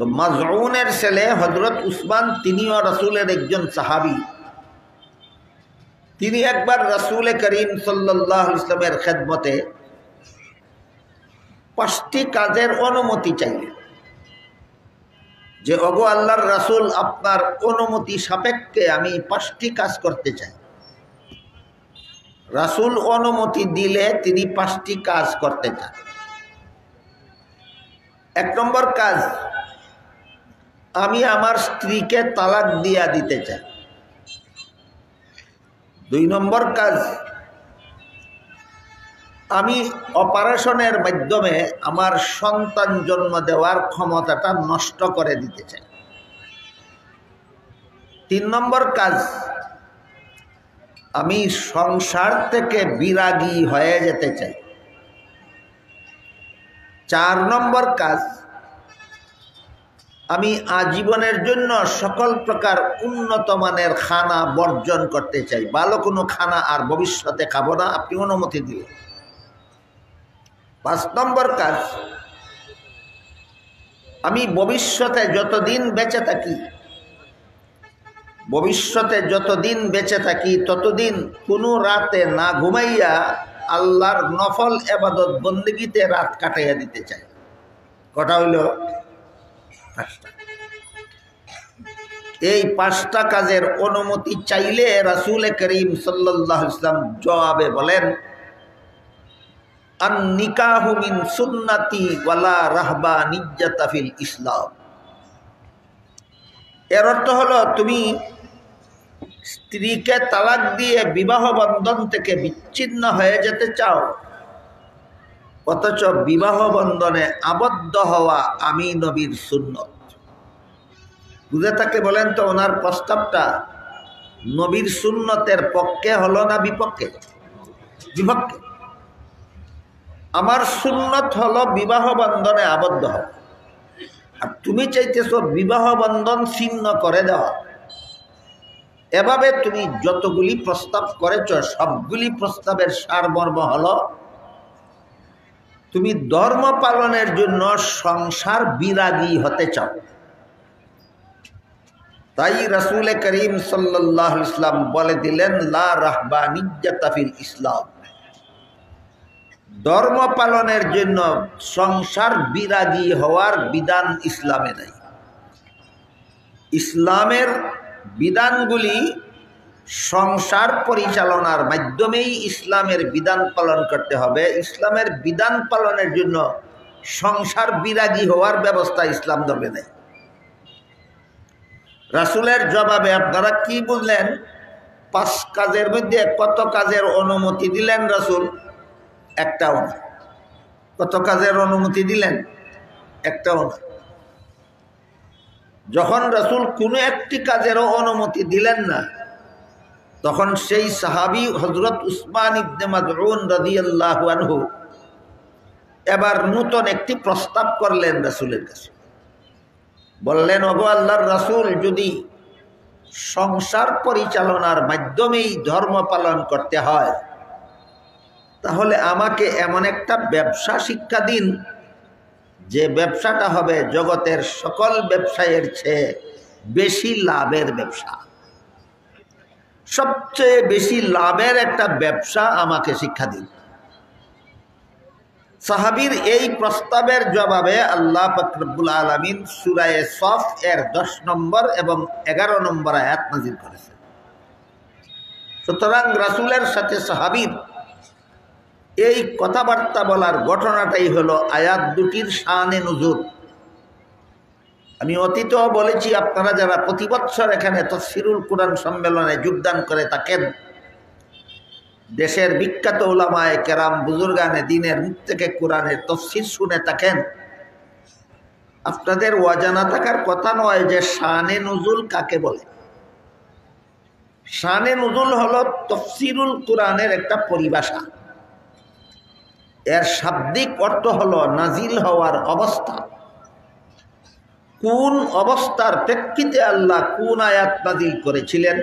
তো মাজউনের ছেলে হযরত উসমান, তিনিও রাসূলের একজন সাহাবী। তিনি একবার রাসূল করিম সাল্লাল্লাহু আলাইহি ওয়াসাল্লামের খেদমতে 5টি কাজের অনুমতি চাইলেন যে ওগো আল্লাহর রাসূল, আপনার অনুমতি সাপেক্ষে আমি 5টি কাজ করতে চাই। রাসূল অনুমতি দিলে তিনি 5টি কাজ করতে চান। 1 নম্বর কাজ, আমি আমার স্ত্রীকে তালাক দিয়া দিতে চাই। 2 নম্বর কাজ, আমি অপারেশনের মাধ্যমে আমার সন্তান জন্ম দেওয়ার ক্ষমতাটা নষ্ট করে দিতে চাই। 3 নম্বর কাজ, আমি সংসার থেকে বিরাগী হয়ে যেতে চাই। 4 নম্বর কাজ, আমি আজীবনের জন্য সকল প্রকার উন্নত মানের খানা বর্জন করতে চাই, ভালো কোনো খানা আর ভবিষ্যতে খাবো না, আপনি অনুমতি দিলেন। 5 নম্বর কাজ, আমি ভবিষ্যতে যতদিন বেঁচে থাকি ততদিন কোনো রাতে না ঘুমাইয়া আল্লাহর নফল ইবাদত বন্দেগীতে রাত কাটাইয়া দিতে চাই। কটা হইল? 5টা। এই 5টা কাজের অনুমতি চাইলে রাসূল করিম সাল্লাল্লাহু আলাইহি ওয়াসাল্লাম জবাবে বলেন, আন নিকাহু মিন সুন্নতি ওয়ালা রাহবানিয়্যাতা ফিল ইসলাম। এর অর্থ হলো, তুমি স্ত্রীকে তালাক দিয়ে বিবাহ বন্ধন থেকে বিচ্ছিন্ন হয়ে যেতে চাও, অথচ বিবাহ বন্ধনে আবদ্ধ হওয়া আমি নবীর সুন্নত। বুঝে থাকে বলেন তো, ওনার প্রস্তাবটা নবীর সুন্নতের পক্ষে হলো না বিপক্ষে? বিপক্ষে। আমার সুন্নত হলো বিবাহ বন্ধনে আবদ্ধ হওয়া, আর তুমি চাইতেছো বিবাহ বন্ধন ছিন্ন করে দেওয়া। এভাবে তুমি যতগুলি প্রস্তাব করেছ, সবগুলি প্রস্তাবের সারমর্ম হলো তুমি ধর্ম পালনের জন্য সংসার বিরাগী হতে চাও। তাই রাসূল করিম সাল্লাল্লাহু আলাইহি ওয়াসাল্লাম বলে দিলেন, লা রাহবানিয়্যাতা ফিল ইসলাম। ধর্ম পালনের জন্য সংসার বিরাগী হওয়ার বিধান ইসলামে নাই। ইসলামের বিধানগুলি সংসার পরিচালনার মাধ্যমেই ইসলামের বিধান পালন করতে হবে। ইসলামের বিধান পালনের জন্য সংসার বিরাগী হওয়ার ব্যবস্থা ইসলাম ধর্মে নেই। রাসূলের জবাবে আপনারা কি বুঝলেন? 5 কাজের মধ্যে কত কাজের অনুমতি দিলেন রাসূল? একটাও না। কত কাজের অনুমতি দিলেন? একটাও না। যখন রাসূল কোনো একটি কাজেরও অনুমতি দিলেন না, তখন সেই সাহাবী হযরত উসমান ইবনে মাযউন রাদিয়াল্লাহু আনহু এবার নতুন একটি প্রস্তাব করলেন রাসূলের কাছে। বললেন, ওগো আল্লাহর রাসূল, যদি সংসার পরিচালনার মাধ্যমেই ধর্ম পালন করতে হয়, তাহলে আমাকে এমন একটা ব্যবসা শিক্ষা দিন যে ব্যবসাটা হবে জগতের সকল ব্যবসায়ের চেয়ে বেশি লাভের ব্যবসা। সবচেয়ে বেশি লাভের একটা ব্যবসা আমাকে শিক্ষা দিন। সাহাবীর এই প্রস্তাবের জবাবে আল্লাহ পাক রব্বুল আলামিন সূরা সফ এর 10 নম্বর এবং 11 নম্বর আয়াত নাযিল করেছেন। সুতরাং রাসূলের সাথে সাহাবীর এই কথাবার্তা বলার ঘটনাটাই হলো আয়াত দুটির শানে নুজুল। আমি অতীতেও বলেছি, আপনারা যারা প্রতি বছর এখানে তাফসীরুল কুরআন সম্মেলনে যোগদান করে থাকেন, দেশের বিখ্যাত উলামায়ে কেরাম বুজুর্গানে দ্বীনের মুখ থেকে কোরআনের তাফসীর শুনে থাকেন, আপনাদের অজানা থাকার কথা নয় যে শানে নুজুল কাকে বলে। শানে নুজুল হলো তাফসীরুল কুরআনের একটা পরিভাষা। এর শাব্দিক অর্থ হলো নাজিল হওয়ার অবস্থা। কোন অবস্থার প্রেক্ষিতে আল্লাহ কোন আয়াত নাজিল করেছিলেন,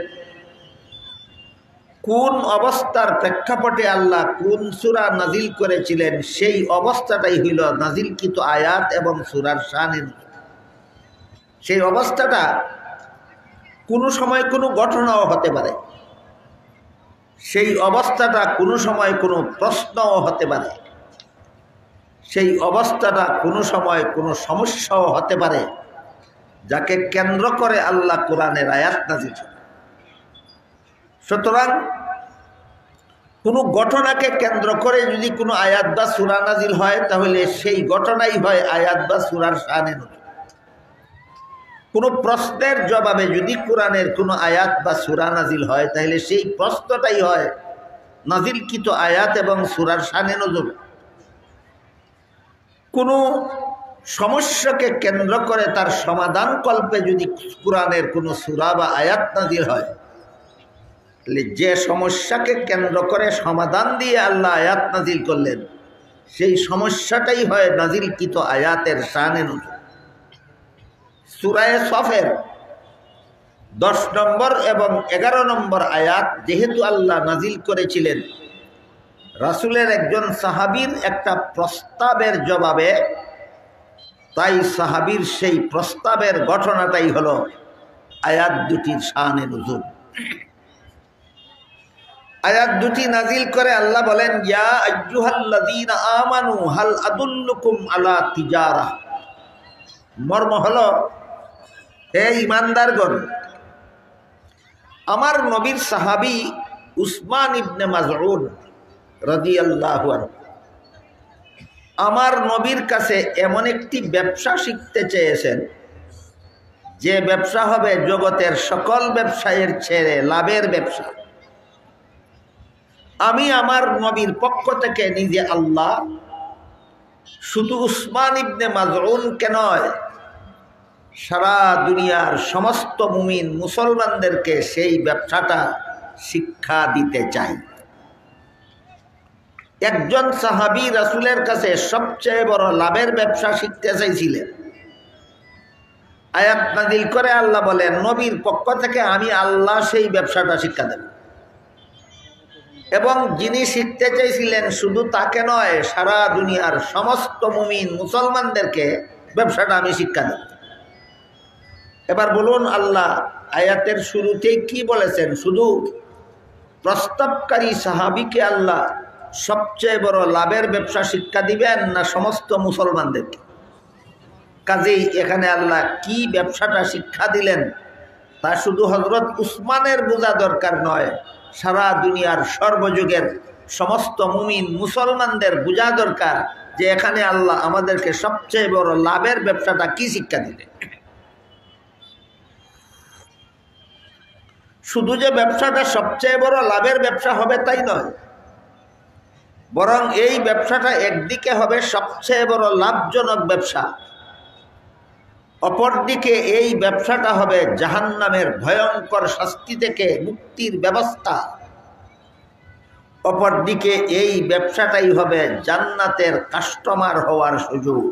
কোন অবস্থার প্রেক্ষাপটে আল্লাহ কোন সূরা নাজিল করেছিলেন, সেই অবস্থাটাই হইল নাজিলকৃত আয়াত এবং সূরার শানে নুজুল। সেই অবস্থাটা কোনো সময় কোনো ঘটনাও হতে পারে, সেই অবস্থাটা কোনো সময় কোনো প্রশ্নও হতে পারে, সেই অবস্থাটা কোনো সময় কোনো সমস্যাও হতে পারে, যাকে কেন্দ্র করে আল্লাহ কোরআনের আয়াত নাযিল করেন। সুতরাং কোনো ঘটনাকে কেন্দ্র করে যদি কোনো আয়াত বা সূরা নাজিল হয়, তাহলে সেই ঘটনাই হয় আয়াত বা সূরার শানে নজুল। কোনো প্রশ্নের জবাবে যদি কোরআনের কোনো আয়াত বা সূরা নাজিল হয়, তাহলে সেই প্রশ্নটাই হয় নাজিলকৃত আয়াত এবং সূরার শানে নজুল। কোনো সমস্যাকে কেন্দ্র করে তার সমাধান কল্পে যদি কোরআনের কোনো সূরা বা আয়াত নাজিল হয়, তাহলে যে সমস্যাকে কেন্দ্র করে সমাধান দিয়ে আল্লাহ আয়াত নাজিল করলেন, সেই সমস্যাটাই হয় নাজিলকৃত আয়াতের শানে নজুল। সূরা সফের 10 নম্বর এবং 11 নম্বর আয়াত যেহেতু আল্লাহ নাজিল করেছিলেন রাসূলের একজন সাহাবীর একটা প্রস্তাবের জবাবে, তাই সাহাবীর সেই প্রস্তাবের ঘটনাটাই হলো আয়াত দুটির শানে নজুল। আয়াত দুটি নাজিল করে আল্লাহ বলেন, ইয়া আইয়ুহাল্লাযীনা আমানু হাল আদুল্লুকুম আলা তিজারা। মর্ম হলো, হে ঈমানদারগণ, আমার নবীর সাহাবী উসমান ইবনে মাযউন রাদিয়াল্লাহু আনহু আমার নবীর কাছে এমন একটি ব্যবসা শিখতে চেয়েছেন, যে ব্যবসা হবে জগতের সকল ব্যবসায়ের ছেড়ে লাভের ব্যবসা। আমি আমার নবীর পক্ষ থেকে নিজে আল্লাহ শুধু উসমান ইবনে মাযউনকে নয়, সারা দুনিয়ার সমস্ত মুমিন মুসলমানদেরকে সেই ব্যবসাটা শিক্ষা দিতে চাই। একজন সাহাবী রাসূলের কাছে সবচেয়ে বড় লাভের ব্যবসা শিখতে চাইছিলেন। আয়াত নাযিল করে আল্লাহ বলেন, নবীর পক্ষ থেকে আমি আল্লাহ সেই ব্যবসাটা শিক্ষা দেব। এবং যিনি শিখতে চাইছিলেন শুধু তাকে নয়, সারা দুনিয়ার সমস্ত মুমিন মুসলমানদেরকে ব্যবসাটা আমি শিক্ষা দেব। এবার বলুন, আল্লাহ আয়াতের শুরুতেই কি বলেছেন? শুধু প্রস্তাবকারী সাহাবীকে আল্লাহ সবচেয়ে বড় লাভের ব্যবসা শিক্ষা দিবেন, না সমস্ত মুসলমানদেরকে? কাজেই এখানে আল্লাহ কি ব্যবসাটা শিক্ষা দিলেন তা শুধু হযরত উসমানের বোঝা দরকার নয়, সারা দুনিয়ার সর্বযুগের সমস্ত মুমিন মুসলমানদের বোঝা দরকার যে এখানে আল্লাহ আমাদেরকে সবচেয়ে বড় লাভের ব্যবসাটা কি শিক্ষা দিলেন। শুধু যে ব্যবসাটা সবচেয়ে বড় লাভের ব্যবসা হবে তাই নয়, বরং এই ব্যবসাটা একদিকে হবে সবচেয়ে বড় লাভজনক ব্যবসা, অপরদিকে এই ব্যবসাটা হবে জাহান্নামের ভয়ঙ্কর শাস্তি থেকে মুক্তির ব্যবস্থা, অপরদিকে এই ব্যবসাটাই হবে জান্নাতের কাস্টমার হওয়ার সুযোগ।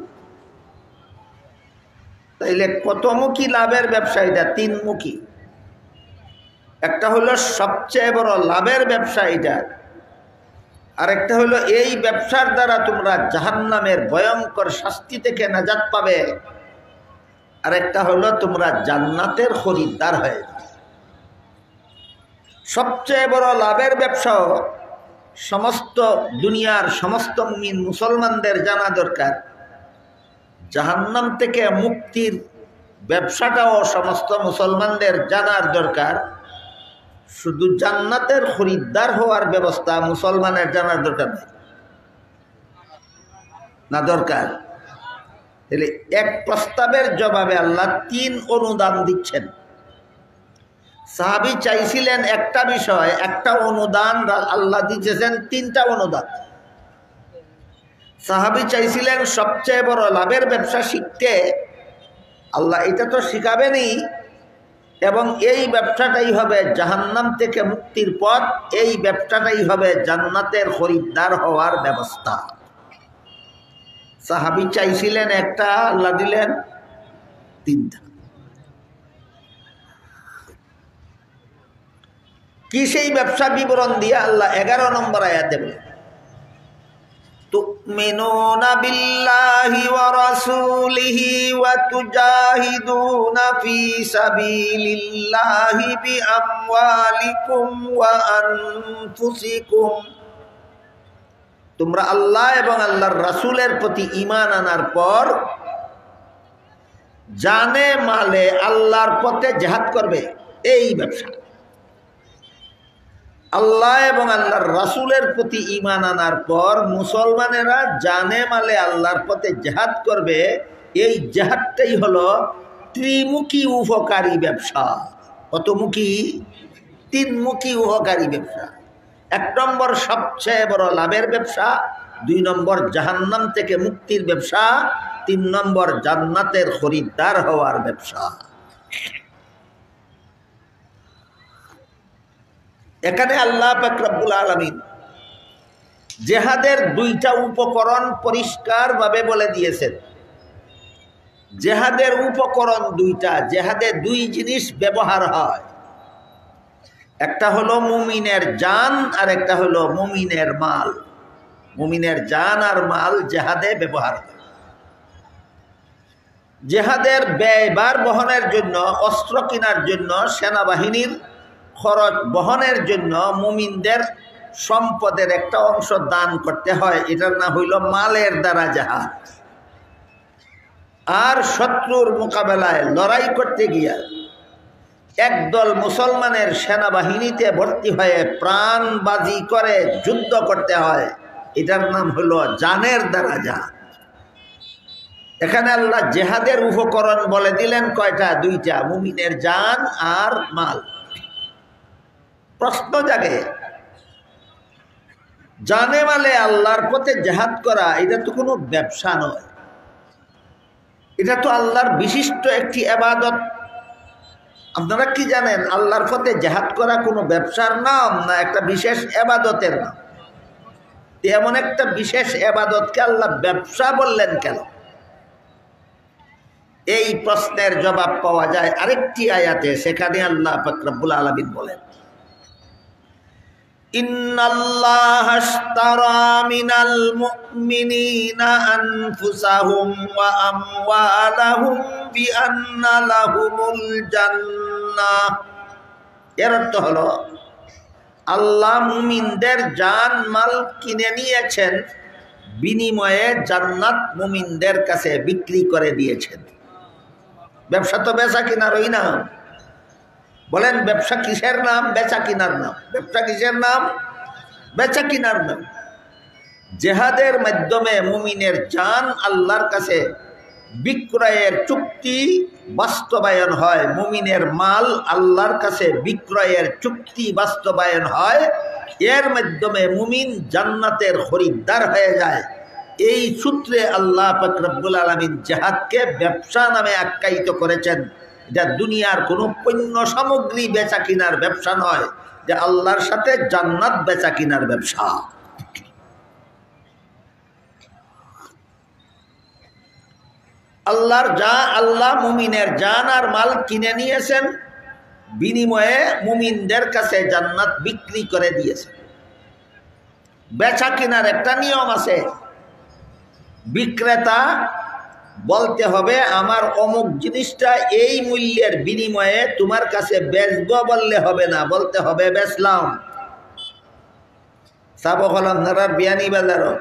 তাইলে কতমুখী লাভের ব্যবসা? এটা তিনমুখী। একটা হলো সবচেয়ে বড় লাভের ব্যবসা এটা, আরেকটা হলো এই ব্যবসার দ্বারা তোমরা জাহান্নামের ভয়ঙ্কর শাস্তি থেকে নাজাত পাবে, আরেকটা হলো তোমরা জান্নাতের খরিদ্দার হয়ে যাবে। সবচেয়ে বড় লাভের ব্যবসাও সমস্ত দুনিয়ার সমস্ত মুমিন মুসলমানদের জানা দরকার। জাহান্নাম থেকে মুক্তির ব্যবসাটাও সমস্ত মুসলমানদের জানার দরকার। শুধু জান্নাতের খরিদ্দার হওয়ার ব্যবস্থা মুসলমানের জানার দরকার নেই, না দরকার? তাহলে এক প্রস্তাবের জবাবে আল্লাহ 3 অনুদান দিচ্ছেন। সাহাবী চাইছিলেন একটা বিষয়, একটা অনুদান, আল্লাহ দিয়েছেন 3টা অনুদান। সাহাবী চাইছিলেন সবচেয়ে বড় লাভের ব্যবসা শিখতে, আল্লাহ এটা তো শিখাবেনই, এবং এই ব্যবসাটাই হবে জাহান্নাম থেকে মুক্তির পথ, এই ব্যবসাটাই হবে জান্নাতের খরিদ্দার হওয়ার ব্যবস্থা। সাহাবী চাইছিলেন একটা, আল্লাহ দিলেন 3টা। কি সেই ব্যবসা বিবরণ দিয়ে আল্লাহ 11 নম্বর আয়াতে বলেন, তুমিনুনা বিল্লাহি ওয়া রাসূলিহি ওয়া তুজাহিদুনা ফি সাবিলিল্লাহি বিআমওয়ালিকুম ওয়া আনফুসিকুম, তোমরা আল্লাহ এবং আল্লাহর রাসূলের প্রতি ঈমান আনার পর জানে মালে আল্লাহর পথে জিহাদ করবে। এই ব্যবসা আল্লাহ এবং আল্লাহর রাসূলের প্রতি ঈমান আনার পর মুসলমানেরা জানে মালে আল্লাহর পথে জিহাদ করবে। এই জিহাদটাই হলো ত্রিমুখী উপকারী ব্যবসা। কতমুখী? তিনমুখী উপকারী ব্যবসা। 1 নম্বর সবচেয়ে বড় লাভের ব্যবসা, 2 নম্বর জাহান্নাম থেকে মুক্তির ব্যবসা, 3 নম্বর জান্নাতের খরিদ্দার হওয়ার ব্যবসা। এখানে আল্লাহ পাক রব্বুল আলামিন জিহাদের 2টা উপকরণ পরিষ্কারভাবে বলে দিয়েছেন। জিহাদের উপকরণ 2টা, জিহাদে 2 জিনিস ব্যবহার হয়, একটা হলো মুমিনের জান আর একটা হলো মুমিনের মাল। মুমিনের জান আর মাল জিহাদে ব্যবহার হয়। জিহাদের ব্যয়ভার বহনের জন্য, অস্ত্র কেনার জন্য, সেনাবাহিনীর খরচ বহনের জন্য মুমিনদের সম্পদের একটা অংশ দান করতে হয়, এটার নাম হইল মালের দ্বারা জিহাদ। আর শত্রুর মোকাবেলায় লড়াই করতে গিয়া একদল মুসলমানের সেনাবাহিনীতে ভর্তি হয়ে প্রাণবাজি করে যুদ্ধ করতে হয়, এটার নাম হলো জানের দ্বারা জিহাদ। এখানে আল্লাহ জিহাদের উপকরণ বলে দিলেন কয়টা? 2টা, মুমিনের জান আর মাল। প্রশ্ন জাগে, জানে মালে আল্লাহর পথে জিহাদ করা এটা তো কোনো ব্যবসা নয়, এটা তো আল্লাহর বিশিষ্ট একটি ইবাদত। আপনারা কি জানেন আল্লাহর পথে জিহাদ করা কোনো ব্যবসার নাম না, একটা বিশেষ ইবাদতের নাম? এমন একটা বিশেষ ইবাদতকে আল্লাহ ব্যবসা বললেন কেন? এই প্রশ্নের জবাব পাওয়া যায় আরেকটি আয়াতে। সেখানে আল্লাহ পাক রব্বুল আলামিন বলেন, ইন্নাল্লাহা আশতারা মিনাল মুমিনিনা আনফুসাহুম ওয়া আমওয়ালাহুম বিআন্না লাহুমুল জান্নাহ। এর অর্থ হলো আল্লাহ মুমিনদের জান মাল কিনে নিয়েছেন, বিনিময়ে জান্নাত মুমিনদের কাছে বিক্রি করে দিয়েছেন। ব্যবসা তো বেচা কিনারই নাম। বলেন ব্যবসা কিসের নাম? বেচা কিনার নাম। ব্যবসা কিসের নাম? বেচা কিনার নাম। জিহাদের মাধ্যমে মুমিনের জান আল্লাহর কাছে বিক্রয়ের চুক্তি বাস্তবায়ন হয়, মুমিনের মাল আল্লাহর কাছে বিক্রয়ের চুক্তি বাস্তবায়ন হয়। এর মাধ্যমে মুমিন জান্নাতের খরিদ্দার হয়ে যায়। এই সূত্রে আল্লাহ পাক রব্বুল আলামিন জিহাদকে ব্যবসা নামে আখ্যায়িত করেছেন। এটা দুনিয়ার কোনো পণ্য সামগ্রী বেচা কিনার ব্যবসা নয়, যে আল্লাহর সাথে জান্নাত বেচা কিনার ব্যবসা। আল্লাহ মুমিনের জান আর মাল কিনে নিয়েছেন, বিনিময়ে মুমিনদের কাছে জান্নাত বিক্রি করে দিয়েছেন। বেচা কিনার একটা নিয়ম আছে। বিক্রেতা বলতে হবে আমার অমুক জিনিসটা এই মূল্যের বিনিময়ে তোমার কাছে বেচবো বললে হবে না, বলতে হবে বেচলাম। সাবক হল আপনারা বিয়ানি বাজারও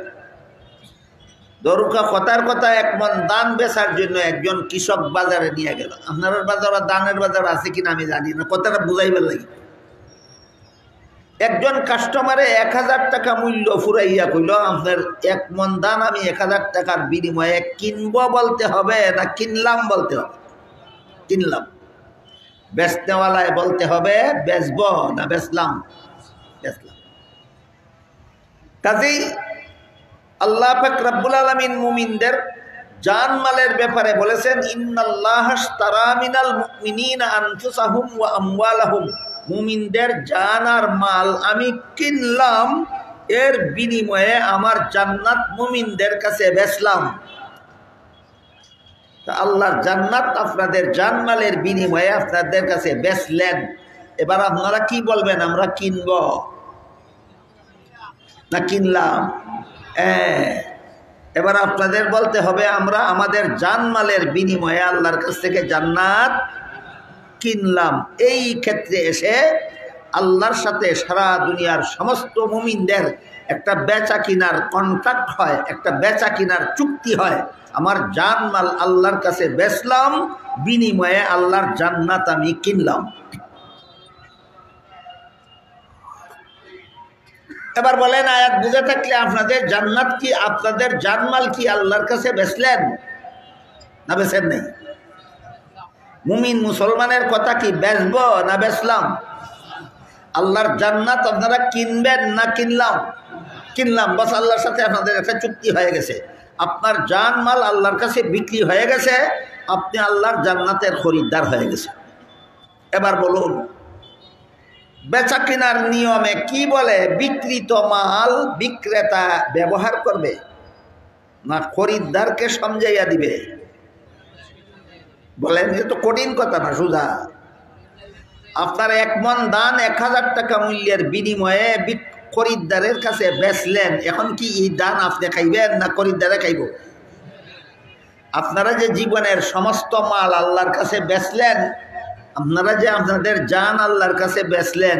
দরুকা কথার কথা 1 মণ ধান বেচার জন্য একজন কৃষক বাজারে নিয়ে গেল। আপনার বাজারে ধানের বাজার আছে কিনা আমি জানি না, কথাটা বুঝাইবার লাগে। একজন কাস্টমারে 1000 টাকা মূল্য ফুরাইয়া কইল আপনার 1 মণ ধান আমি 1000 টাকার বিনিময়ে কিনবো বলতে হবে না কিনলাম বলতে হবে? কিনলাম। বেচনেওয়ালায় বলতে হবে বেচবো না বেচলাম? বেচলাম। কাজেই আল্লাহ পাক রব্বুল আলামিন মুমিনদের জান মালের ব্যাপারে বলেছেন, ইন্নাল্লাহা আশতারা মিনাল মুমিনিনা আনফুসাহুম ওয়া আমওয়ালাহুম। মুমিনদের জান আর মাল আমি কিনলাম, এর বিনিময়ে আমার জান্নাত মুমিনদের কাছে বেচলাম। তা আল্লাহর জান্নাত আপনাদের জান মালের বিনিময়ে আপনাদের কাছে বেচলেন। এবার আপনারা কি বলবেন? আমরা কিনব না কিনলাম? এবার আপনাদের বলতে হবে আমরা আমাদের জানমালের বিনিময়ে আল্লাহর কাছ থেকে জান্নাত কিনলাম। এই ক্ষেত্রে এসে আল্লাহর সাথে সারা দুনিয়ার সমস্ত মুমিনদের একটা বেচা কিনার কন্ট্রাক্ট হয়, একটা বেচা কিনার চুক্তি হয়। আমার জানমাল আল্লাহর কাছে বেচলাম, বিনিময়ে আল্লাহর জান্নাত আমি কিনলাম। এবার বলেন, আয়াত বুঝে থাকলে আপনাদের জান্নাত কি, আপনাদের জানমাল কি আল্লাহর কাছে বেচলেন না বেচেন নেই? মুমিন মুসলমানের কথা কি বেচবো না বেচলাম? আল্লাহর জান্নাত আপনারা কিনবেন না কিনলাম? কিনলাম। বাস আল্লাহর সাথে আপনাদের একটা চুক্তি হয়ে গেছে, আপনার জানমাল আল্লাহর কাছে বিক্রি হয়ে গেছে, আপনি আল্লাহর জান্নাতের খরিদ্দার হয়ে গেছে। এবার বলুন, বেচা কেনার নিয়মে কি বলে? বিক্রিত মাল বিক্রেতা ব্যবহার করবে না খরিদ্দারকে সমঝাইয়া দিবে? বলেন, এ তো কঠিন কথা না, সোজা। আপনার 1 মণ ধান 1000 টাকা মূল্যের বিনিময়ে খরিদ্দারের কাছে বেচলেন, এখন কি এই ধান আপনি খাইবেন না খরিদ্দারে খাইব? আপনারা যে জীবনের সমস্ত মাল আল্লাহর কাছে বেচলেন, আপনারা যে আপনাদের জান আল্লাহর কাছে বেচলেন,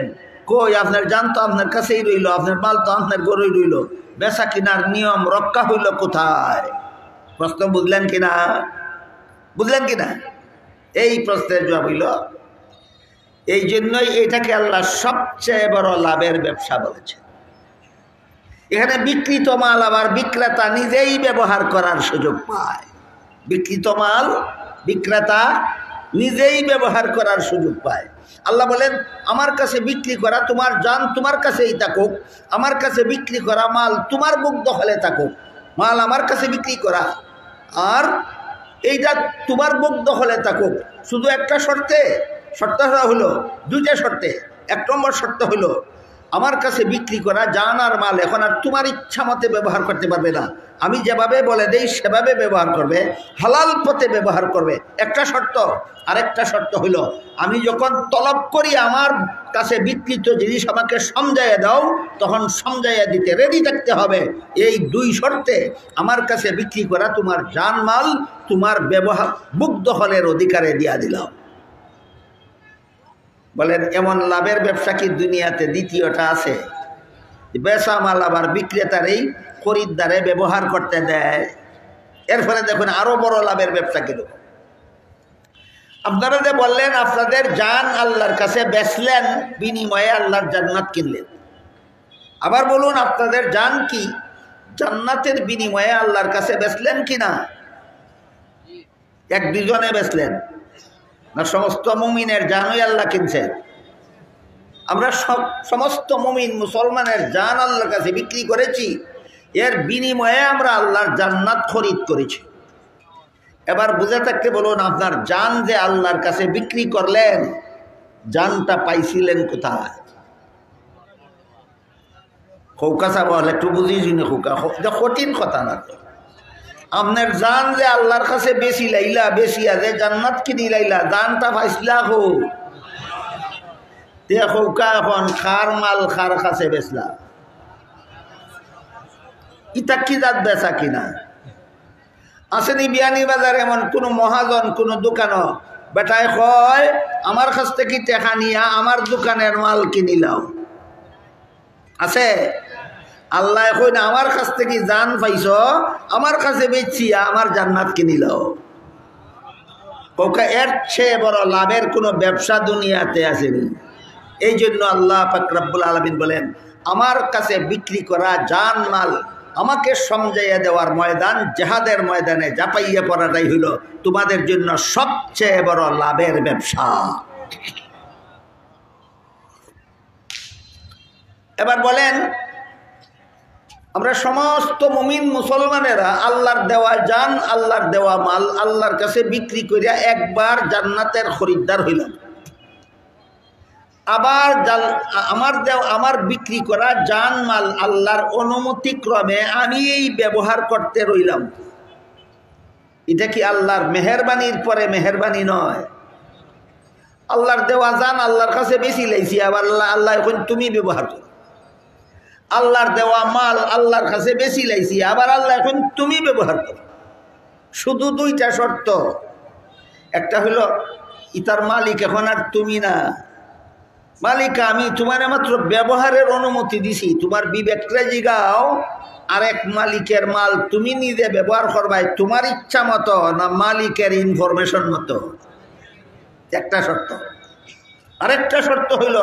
কই আপনার জান তো আপনার কাছেই রইল, আপনার মাল তো আপনার গরুই রইল, বেচা কিনার নিয়ম রক্ষা হইল কোথায়? প্রশ্ন বুঝলেন কিনা? বুঝলেন কিনা? এই প্রশ্নের জবাব হইল, এই জন্যই এটাকে আল্লাহ সবচেয়ে বড় লাভের ব্যবসা বলেছে। এখানে বিক্রিত মাল আবার বিক্রেতা নিজেই ব্যবহার করার সুযোগ পায়। বিক্রিত মাল বিক্রেতা নিজেই ব্যবহার করার সুযোগ পায়। আল্লাহ বলেন, আমার কাছে বিক্রি করা তোমার জান তোমার কাছেই থাকুক, আমার কাছে বিক্রি করা মাল তোমার মুখ দখলে থাকুক। মাল আমার কাছে বিক্রি করা আর এইটা তোমার মুখ দখলে থাকুক, শুধু একটা শর্তে। শর্ত হলো 2টা শর্তে। 1 নম্বর শর্ত হলো, আমার কাছে বিক্রি করা জান আর মাল এখন আর তোমার ইচ্ছা মতে ব্যবহার করতে পারবে না, আমি যেভাবে বলে দেই সেভাবে ব্যবহার করবে, হালাল পথে ব্যবহার করবে, একটা শর্ত। আরেকটা শর্ত হইল, আমি যখন তলব করি আমার কাছে বিক্রিত জিনিস আমাকে সমঝাইয়া দাও, তখন সমঝাইয়া দিতে রেডি থাকতে হবে। এই 2 শর্তে আমার কাছে বিক্রি করা তোমার জান মাল তোমার ব্যবহার মুখ দখলের অধিকারে দিয়া দিলাম। বলেন, এমন লাভের ব্যবসা কি দুনিয়াতে দ্বিতীয়টা আছে? বেচা মাল আবার বিক্রেতার এই খরিদ্দারে ব্যবহার করতে দেয়। এর ফলে দেখুন আরো বড় লাভের ব্যবসা কিলো। আপনারা যে বললেন আপনাদের জান আল্লাহর কাছে বেচলেন, বিনিময়ে আল্লাহর জান্নাত কিনলেন। আবার বলুন, আপনাদের জান কি জান্নাতের বিনিময়ে আল্লাহর কাছে বেচলেন কিনা? 1-2 জনে বেচলেন না সমস্ত মুমিনের জানই আল্লাহ কিনছেন? আমরা সমস্ত মুমিন মুসলমানের জান আল্লাহর কাছে বিক্রি করেছি, এর বিনিময়ে আমরা আল্লাহর জান্নাত খরিদ করেছি। এবার বুঝে থাকতে বলুন, আপনার জান যে আল্লাহর কাছে বিক্রি করলেন, জানটা পাইছিলেন কোথায়? খৌকা সাহেব একটু বুঝিয়েছি না? খৌকা কঠিন কথা না তো। আপনার জান যে আল্লাহর কাছে বেশি লাইলা, বেশিয়া যে জান্নাত কিনি লাইলা, জানটা পাইছিলা হো তে খৌকা এখন খার মাল খার কাছে বেচলা, ইটা কি জাত বেচা কিনা? আসেনি বিয়ানি বাজার এমন কোনো মহাজন কোনো দোকানও বেটায় কয় আমার কাছ থেকে টাকা নিয়া আমার দোকানের মাল কিনিলাম? আছে? আল্লাহ এখন আমার কাছ থেকে জান পাইছ, আমার কাছে বেচিয়া আমার জান্নাত কিনিলাও। কৌকা এর চেয়ে বড় লাভের কোনো ব্যবসা দুনিয়াতে আসেনি। এই জন্য আল্লাহ পাক রব্বুল আলামিন বলেন, আমার কাছে বিক্রি করা জান মাল আমাকে সমঝাইয়া দেওয়ার ময়দান, জেহাদের ময়দানে জাপাইয়া পড়াটাই হইল তোমাদের জন্য সবচেয়ে বড় লাভের ব্যবসা। এবার বলেন, আমরা সমস্ত মুমিন মুসলমানেরা আল্লাহর দেওয়া জান, আল্লাহর দেওয়া মাল আল্লাহর কাছে বিক্রি করিয়া একবার জান্নাতের খরিদ্দার হইলাম। আবার আমার বিক্রি করা জান মাল আল্লাহর অনুমতি ক্রমে আমি এই ব্যবহার করতে রইলাম। এটা কি আল্লাহর মেহেরবানির পরে মেহেরবানি নয়? আল্লাহর দেওয়া জান আল্লাহর কাছে বেশি লাইছি, আবার আল্লাহ এখন তুমি ব্যবহার করো। আল্লাহর দেওয়া মাল আল্লাহর কাছে বেশি লাইছি, আবার আল্লাহ এখন তুমি ব্যবহার করো। শুধু দুইটা শর্ত, একটা হলো ইতার মালিক এখন আর তুমি না, মালিক আমি, তোমার মাত্র ব্যবহারের অনুমতি দিছি, তোমার বিবেকরে জিগাও আরেক মালিকের মাল তুমি নিজে ব্যবহার করবাই তোমার ইচ্ছা মতো না মালিকের ইনফরমেশন মতো, একটা শর্ত। আরেকটা শর্ত হইল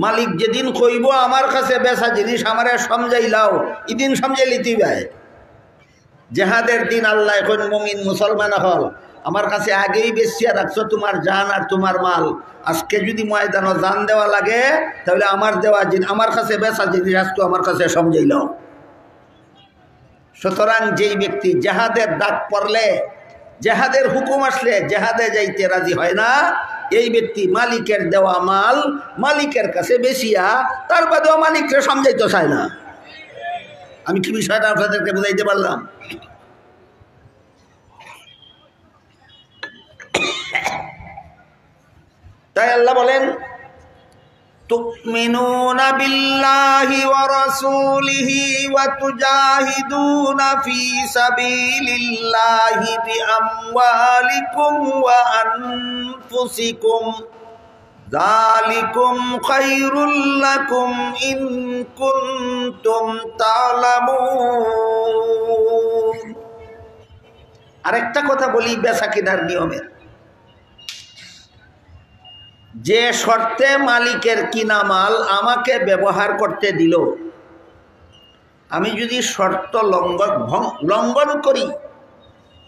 মালিক যেদিন কইব আমার কাছে বেচা জিনিস আমারে সমঝাইলাও, এদিন সমঝাইলি তুই ভাই। জেহাদের দিন আল্লাহ এখন মুমিন মুসলমান হল, আমার কাছে আগেই বেশিয়া রাখছো তোমার জান আর তোমার মাল, আজকে যদি ময়দানও জান দেওয়া লাগে তাহলে আমার দেওয়া জিনিস, আমার কাছে বেচা জিনিস আজকে আমার কাছে সমঝাইলাও। সুতরাং যেই ব্যক্তি জেহাদের ডাক পড়লে, জেহাদের হুকুম আসলে জেহাদে যাইতে রাজি হয় না, এই ব্যক্তি মালিকের দেওয়া মাল মালিকের কাছে বেশিয়া তার বাদেও মালিককে সমঝাইতে চায় না। আমি কি বিষয়টা আপনাদেরকে বুঝাইতে পারলাম? তাই আল্লাহ বলেন তুমিনুনা বিল্লাহি ওয়া রাসূলিহি ওয়া তুজাহিদুনা ফি সাবিলিল্লাহি বিআমওয়ালিকুম ওয়া আনফুসিকুম যালিকুম খায়রুল লাকুম ইন কুনতুম তা'লামুন। আরেকটা কথা বলি বেচা কিনার নিয়মের, যে শর্তে মালিকের কিনা মাল আমাকে ব্যবহার করতে দিল, আমি যদি শর্ত লঙ্ঘন করি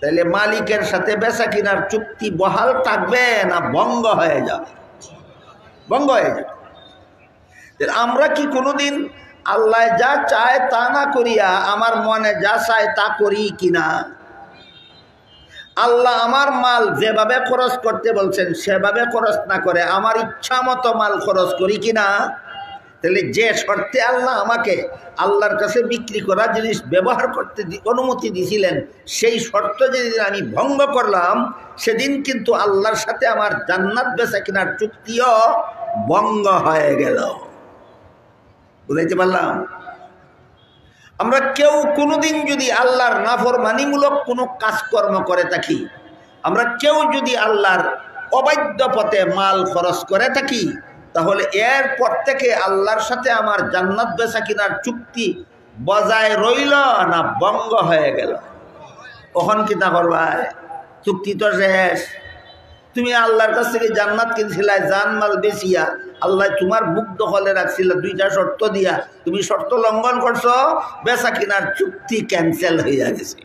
তাহলে মালিকের সাথে বেচা কিনার চুক্তি বহাল থাকবে না ভঙ্গ হয়ে যাবে? ভঙ্গ হয়ে যাবে। আমরা কি কোনোদিন আল্লাহ যা চায় তা না করিয়া আমার মনে যা চায় তা করি কিনা? আল্লাহ আমার মাল যেভাবে খরচ করতে বলছেন সেভাবে খরচ না করে আমার ইচ্ছা মতো মাল খরচ করি কিনা? তাহলে যে শর্তে আল্লাহ আমাকে আল্লাহর কাছে বিক্রি করা জিনিস ব্যবহার করতে অনুমতি দিয়েছিলেন, সেই শর্ত যেদিন আমি ভঙ্গ করলাম সেদিন কিন্তু আল্লাহর সাথে আমার জান্নাত বেচা কিনার চুক্তিও ভঙ্গ হয়ে গেল। বুঝাইতে পারলাম? আমরা কেউ কোনোদিন যদি আল্লাহর নাফরমানিমূলক কোনো কাজকর্ম করে থাকি, আমরা কেউ যদি আল্লাহর অবৈধ পথে মাল খরচ করে থাকি, তাহলে এরপর থেকে আল্লাহর সাথে আমার জান্নাত বেচা কিনার চুক্তি বজায় রইল না ভঙ্গ হয়ে গেল? কখন কিনা করবাই? চুক্তি তো শেষ। তুমি আল্লাহর কাছ থেকে জান্নাত কিনছিলা জানমাল বেচিয়া, আল্লাহ তোমার বুক দখলে রাখছিল দুইটা শর্ত দিয়া, তুমি শর্ত লঙ্ঘন করছো, বেচা কিনার চুক্তি ক্যান্সেল হয়ে গেছে।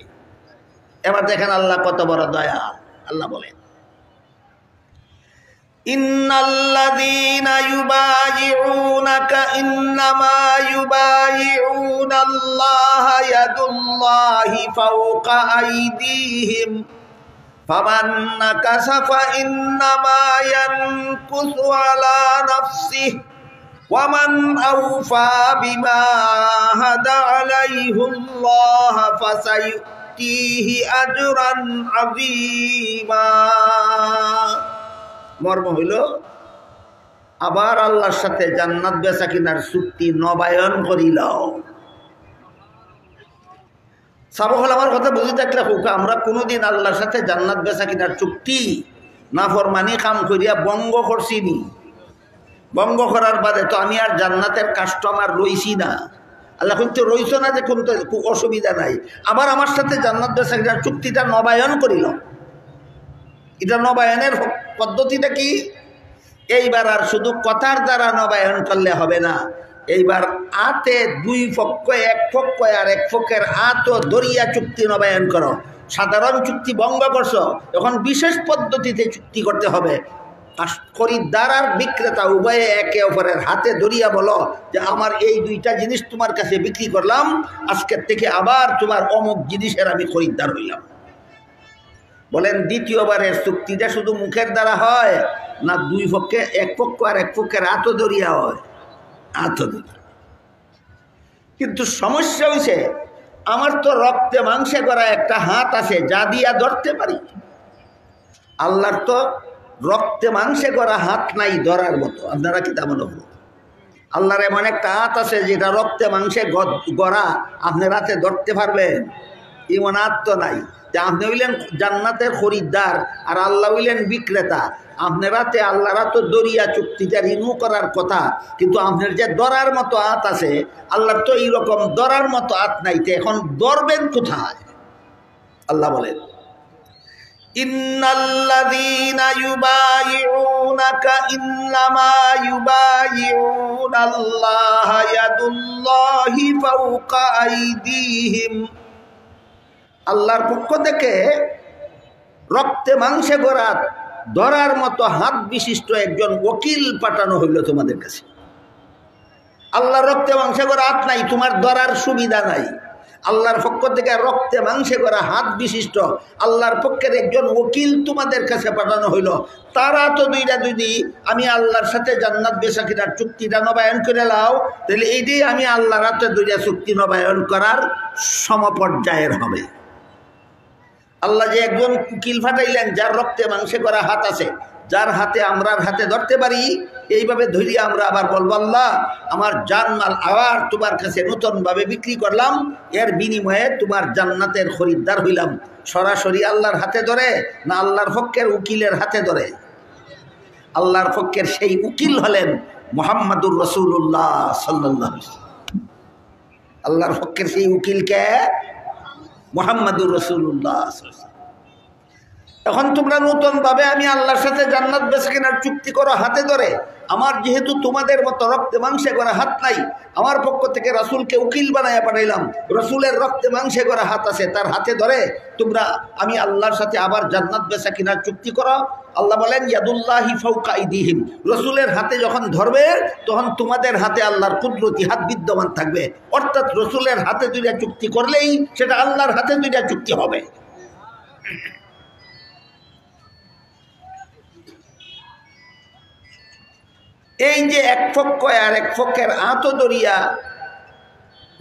এবার দেখেন আল্লাহ কত বড় দয়া। আল্লাহ বলেন ইন্নাল্লাযীনা ইউবাইউনাকা ইন্নামা ইউবাইউনাল্লাহা ইয়াদুল্লাহি ফাওকা আইদিহিম ফামান নাকাসা ফাইন্নামা ইয়ানকুসু আলা নাফসিহি ওয়া মান আওফা বিমা আহাদা আলাইহুল্লাহ ফাসায়ুতিহি আজরান আযীমা। মর্ম হইল আবার আল্লাহর সাথে জান্নাত বেচা কিনার চুক্তি নবায়ন করিলাও। সাবহল আমার কথা বুঝে থাকলে হোক, আমরা কোনোদিন আল্লাহর সাথে জান্নাত বেচা কিনার চুক্তি নাফরমানি কাম করিয়া ভঙ্গ করছি নি? ভঙ্গ করার বাদে তো আমি আর জান্নাতের কাস্টমার রইছি না। আল্লাহ কিন্তু রইছ না, যে কোনো অসুবিধা নাই, আবার আমার সাথে জান্নাত বেচা কিনার চুক্তিটা নবায়ন করিল। এটা নবায়নের পদ্ধতিটা কি? এইবার আর শুধু কথার দ্বারা নবায়ন করলে হবে না, এইবার আতে দুই পক্ষ, এক পক্ষ আর এক পক্ষের আতও দরিয়া চুক্তি নবায়ন করো। সাধারণ চুক্তি ভঙ্গ করছো, এখন বিশেষ পদ্ধতিতে চুক্তি করতে হবে। খরিদ্দার আর বিক্রেতা উভয়ে একে অপরের হাতে ধরিয়া বলো যে আমার এই দুইটা জিনিস তোমার কাছে বিক্রি করলাম, আজকের থেকে আবার তোমার অমুক জিনিসের আমি খরিদ্দার হইলাম। বলেন দ্বিতীয়বারের চুক্তিটা শুধু মুখের দ্বারা হয় না দুই পক্ষে, এক পক্ষ আর এক পক্ষের হাতও ধরিয়া হয়? হাতও ধরিয়া। কিন্তু সমস্যা হয়েছে আমার তো রক্তে মাংসে করা একটা হাত আছে যা দিয়া ধরতে পারি, আল্লাহর তো রক্তে মাংসে করা হাত নাই ধরার মতো। আপনারা কি তা মনে হল? আল্লাহর এমন একটা হাত আছে যেটা রক্তে মাংসে গড়া, আপনি রাতে ধরতে পারবেন? এমন হাত তো নাই। যে আপনি হইলেন জান্নাতের খরিদ্দার আর আল্লাহ হইলেন বিক্রেতা। আপনার রাতে আল্লাহরা তো দরিয়া চুক্তিটা রিনিউ করার কথা, কিন্তু আপনার যে দরার মতো হাত আছে, আল্লাহর তো এইরকম দরার মতো হাত নাই। তো এখন দরবেন কোথায়? আল্লাহ বলেন, ইন্নাল্লাযীনা ইউবাইউনাকা ইন্নামা ইউবাইউনাল্লাহা ইয়াদুল্লাহি ফাওকা আইদিহিম। আল্লাহর পক্ষ থেকে রক্তে মাংসে গড়া ধরার মতো হাত বিশিষ্ট একজন ওকিল পাঠানো হইল তোমাদের কাছে। আল্লাহর রক্তে মাংসে গড়া হাত নাই, তোমার ধরার সুবিধা নাই। আল্লাহর পক্ষ থেকে রক্তে মাংসে করা হাত বিশিষ্ট আল্লাহর পক্ষের একজন ওকিল তোমাদের কাছে পাঠানো হইল। তারা তো দুইটা যদি আমি আল্লাহর সাথে জান্নাত বেচা কিনার চুক্তিটা নবায়ন করে লাও, তাহলে এইটাই আমি আল্লাহর হাতে দুইটা চুক্তি নবায়ন করার সমপর্যায়ের হবে। আল্লাহ যে একজন উকিল পাঠাইলেন যার রক্তে মাংসে করা হাত আছে, যার হাতে আমরার হাতে ধরতে পারি, এইভাবে ধরিয়ে আমরা আবার বলবো, আল্লাহ আমার জানমাল আবার তোমার কাছে নতুনভাবে বিক্রি করলাম, এর বিনিময়ে তোমার জান্নাতের খরিদ্দার হইলাম। সরাসরি আল্লাহর হাতে ধরে না আল্লাহর পক্ষের উকিলের হাতে ধরে? আল্লাহর পক্ষের সেই উকিল হলেন মুহাম্মাদুর রাসূলুল্লাহ সাল্লাল্লাহু আলাইহি ওয়াসাল্লাম। আল্লাহর পক্ষের সেই উকিলকে মুহাম্মাদুর রাসূলুল্লাহ সাল্লাল্লাহু আলাইহি ওয়াসাল্লাম। এখন তোমরা নতুনভাবে আমি আল্লাহর সাথে জান্নাত বেচা কেনার চুক্তি করো হাতে ধরে। আমার যেহেতু তোমাদের মতো রক্তে মাংসে করা হাত নাই, আমার পক্ষ থেকে রাসূলকে উকিল বানাইয়া পাঠাইলাম। রাসূলের রক্তে মাংসে করা হাত আছে, তার হাতে ধরে তোমরা আমি আল্লাহর সাথে আবার জান্নাত বেচা কেনার চুক্তি করো। আল্লাহ বলেন ইয়াদুল্লাহি ফাওকা আইদিহিম। রাসূলের হাতে যখন ধরবে তখন তোমাদের হাতে আল্লাহর কুদরতি হাত বিদ্যমান থাকবে। অর্থাৎ রাসূলের হাতে দুইটা চুক্তি করলেই সেটা আল্লাহর হাতে দুইটা চুক্তি হবে। এই যে এক পক্ষ আর এক পক্ষের আঁতদরিয়া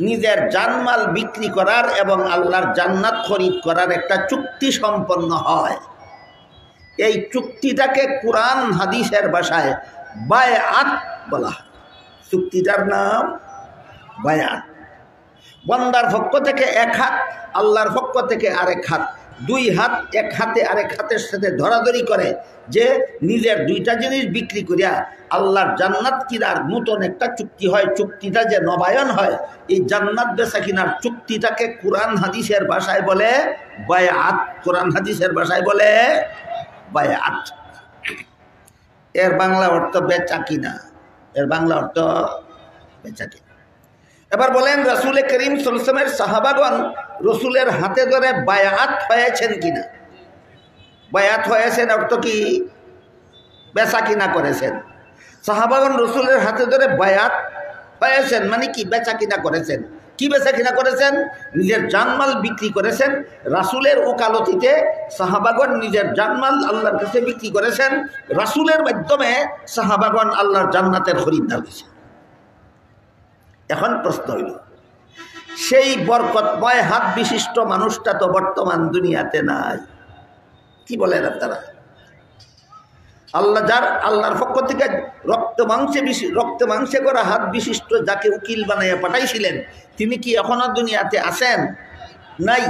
নিজের জানমাল বিক্রি করার এবং আল্লাহর জান্নাত খরিদ করার একটা চুক্তি সম্পন্ন হয়, এই চুক্তিটাকে কোরআন হাদিসের ভাষায় বায়আত বলা হয়। চুক্তিটার নাম বায়আত। বান্দার পক্ষ থেকে এক হাত, আল্লাহর পক্ষ থেকে আরেক হাত, দুই হাত এক হাতে আরেক হাতের সাথে ধরাধরি করে যে নিজের দুইটা জিনিস বিক্রি করিয়া আল্লাহর জান্নাত কিনার নতুন একটা চুক্তি হয়। চুক্তিটা যে নবায়ন হয়, এই জান্নাত বেচা কিনার চুক্তিটাকে কোরআন হাদিসের ভাষায় বলে বায়আত। কোরআন হাদিসের ভাষায় বলে বায়আত। এর বাংলা অর্থ বেচা কিনা, এর বাংলা অর্থ বেচা কিনা। এবার বলেন রাসূল করিম সাল্লাল্লাহু আলাইহি ওয়াসাল্লামের সাহাবাগণ রসুলের হাতে ধরে বায়াত হয়েছেন কিনা? বায়াত হয়েছেন অর্থ কি? বেচা কিনা করেছেন। সাহাবাগণ রসুলের হাতে ধরে বায়াত হয়েছেন মানে কি? বেচা কিনা করেছেন। কি বেচা কিনা করেছেন? নিজের জানমাল বিক্রি করেছেন। রাসূলের ওকালতিতে সাহাবাগণ নিজের জানমাল আল্লাহর কাছে বিক্রি করেছেন। রাসূলের মাধ্যমে সাহাবাগণ আল্লাহর জান্নাতের খরিদ্দার হয়েছে। এখন প্রশ্ন হইল, সেই বরকতময় হাত বিশিষ্ট মানুষটা তো বর্তমান দুনিয়াতে নাই। কি বলেন আপনারা? আল্লাহ যার আল্লাহর পক্ষ থেকে রক্ত মাংসে করা হাত বিশিষ্ট যাকে উকিল বানাইয়া পাঠাইছিলেন, তিনি কি এখনো দুনিয়াতে আছেন? নাই।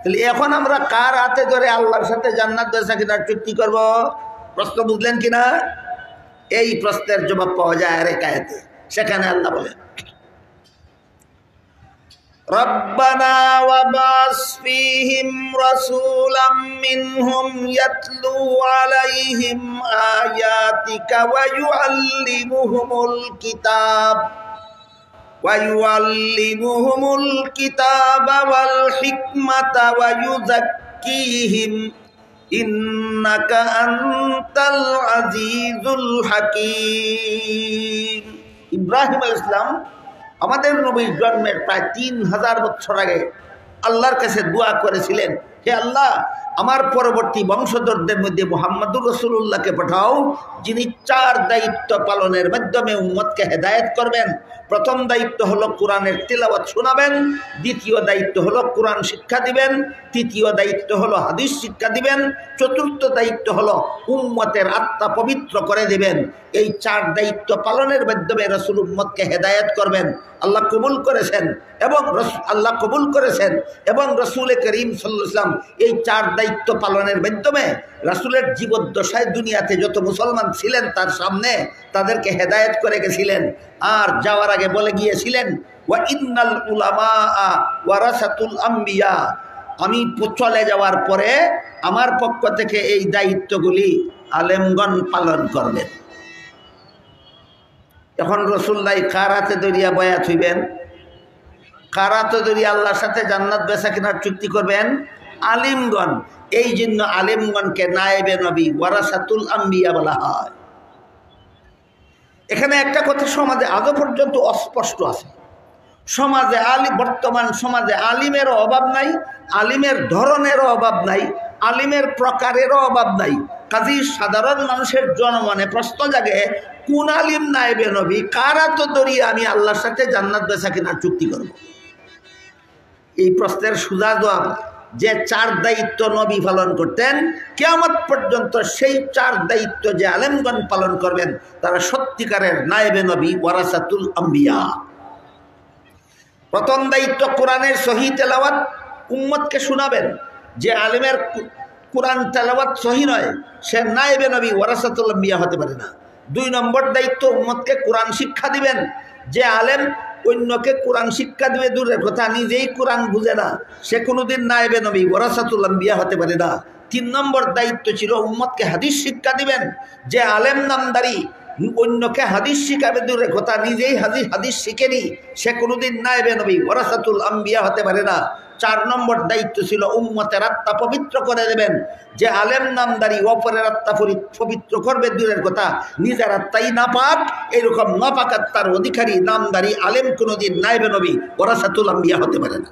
তাহলে এখন আমরা কার হাতে ধরে আল্লাহর সাথে জান্নাত বেচা কিনার চুক্তি করব? প্রশ্ন বুঝলেন কিনা? এই প্রশ্নের জবাব পাওয়া যায় আরেক আয়াতে। সেখানে আল্লাহ বলেন, রব্বানা ওয়াবাস ফীহিম রাসূলাম মিনহুম ইয়াতলু আলাইহিম আয়াতিকা ওয়া ইউআল্লিমুহুমুল কিতাবা ওয়াল হিকমাতা ওয়া ইউযাক্কিহিম ইন্নাকা আনতাল আজিজুল হাকীম। ইব্রাহিম আলাইহিস সালাম আমাদের নবীর জন্মের প্রায় 3000 বছর আগে আল্লাহর কাছে দোয়া করেছিলেন, হে আল্লাহ, আমার পরবর্তী বংশধরদের মধ্যে মুহাম্মদুর রাসূলুল্লাহকে পাঠাও, যিনি 4 দায়িত্ব পালনের মাধ্যমে উম্মতকে হেদায়েত করবেন। প্রথম দায়িত্ব হলো কোরআনের তিলাওয়াত শোনাবেন, দ্বিতীয় দায়িত্ব হলো কোরআন শিক্ষা দিবেন, তৃতীয় দায়িত্ব হলো হাদিস শিক্ষা দিবেন, চতুর্থ দায়িত্ব হলো উম্মতের আত্মা পবিত্র করে দিবেন। এই 4 দায়িত্ব পালনের মাধ্যমে রাসূল উম্মতকে হেদায়েত করবেন। আল্লাহ কবুল করেছেন এবং রাসূল করিম সাল্লাল্লাহু আলাইহি ওয়াসাল্লাম এই 4 দায়িত্ব পালনের মাধ্যমে রাসূলের জীবদ্দশায় দুনিয়াতে যত মুসলমান ছিলেন তার সামনে তাদেরকে হেদায়েত করে গেছিলেন। আর যাওয়ার আগে বলে গিয়েছিলেন, ওয়া ইন্নাল উলামা ওয়ারাসাতুল আম্বিয়া, আমি চলে যাওয়ার পরে আমার পক্ষ থেকে এই দায়িত্বগুলি আলেমগণ পালন করবেন। এখন রাসূলুল্লাহ কার হাতে ধরিয়া বয়াত হইবেন? কার হাতে ধরিয়া আল্লাহর সাথে জান্নাত বেচা কেনার চুক্তি করবেন? আলিমগণ। এই জন্য আলিমগণকে নায়েবে নবী ওয়ারাসাতুল আম্বিয়া বলা হয়। এখানে একটা কথা সমাজে আজও পর্যন্ত অস্পষ্ট আছে। সমাজে বর্তমান সমাজে আলিমেরও অভাব নাই, আলিমের ধরনেরও অভাব নাই, আলিমের প্রকারেরও অভাব নাই। কাজী সাধারণ মানুষের জনমনে প্রশ্ন জাগে, কোন আলিম নায়েবে নবী, কারা তো দরিয়ে আমি আল্লাহর সাথে জান্নাত বেচা কেনার চুক্তি করব? এই প্রশ্নের সোজা জবাব, যে 4 দায়িত্ব নবী পালন করতেন, কিয়ামত পর্যন্ত সেই 4 দায়িত্ব যে আলেমগণ পালন করবেন তারা সত্যিকারের নায়েবে নবী ওয়ারাসাতুল আম্বিয়া। প্রথম দায়িত্ব কোরআনের সহি তেলাওয়াত উম্মতকে শোনাবেন। যে আলেমের কোরআন তেলাওয়াত সহি নয় সে নায়েবে নবী ওয়ারাসাতুল আম্বিয়া হতে পারে না। 2 নম্বর দায়িত্ব উম্মতকে কোরআন শিক্ষা দিবেন। যে আলেম অন্যকে কোরআন শিক্ষা দিবে দূরের কথা, নিজেই কোরআন বুঝে না, সে কোনোদিন নায়েবে নবী ওয়ারাসাতুল আম্বিয়া হতে পারে না। 3 নম্বর দায়িত্ব ছিল উম্মতকে হাদিস শিক্ষা দিবেন। যে আলেম নামদারি অন্যকে হাদিস শিখাবে দূরের কথা, নিজেই হাদিস শিখেনি, সে কোনোদিন নায়েবে নবী ওয়ারাসাতুল আম্বিয়া হতে পারে না। 4 নম্বর দায়িত্ব ছিল উম্মতের আত্মা পবিত্র করে দেবেন। যে আলেম নামদারি অপরের আত্মা পবিত্র করবে দূরের কথা, নিজের আত্মাই নাপাক, এরকম নাপাক আত্মার অধিকারী নামদারি আলেম কোনোদিন নায়েবে নবী ওয়ারাসাতুল আম্বিয়া হতে পারে না।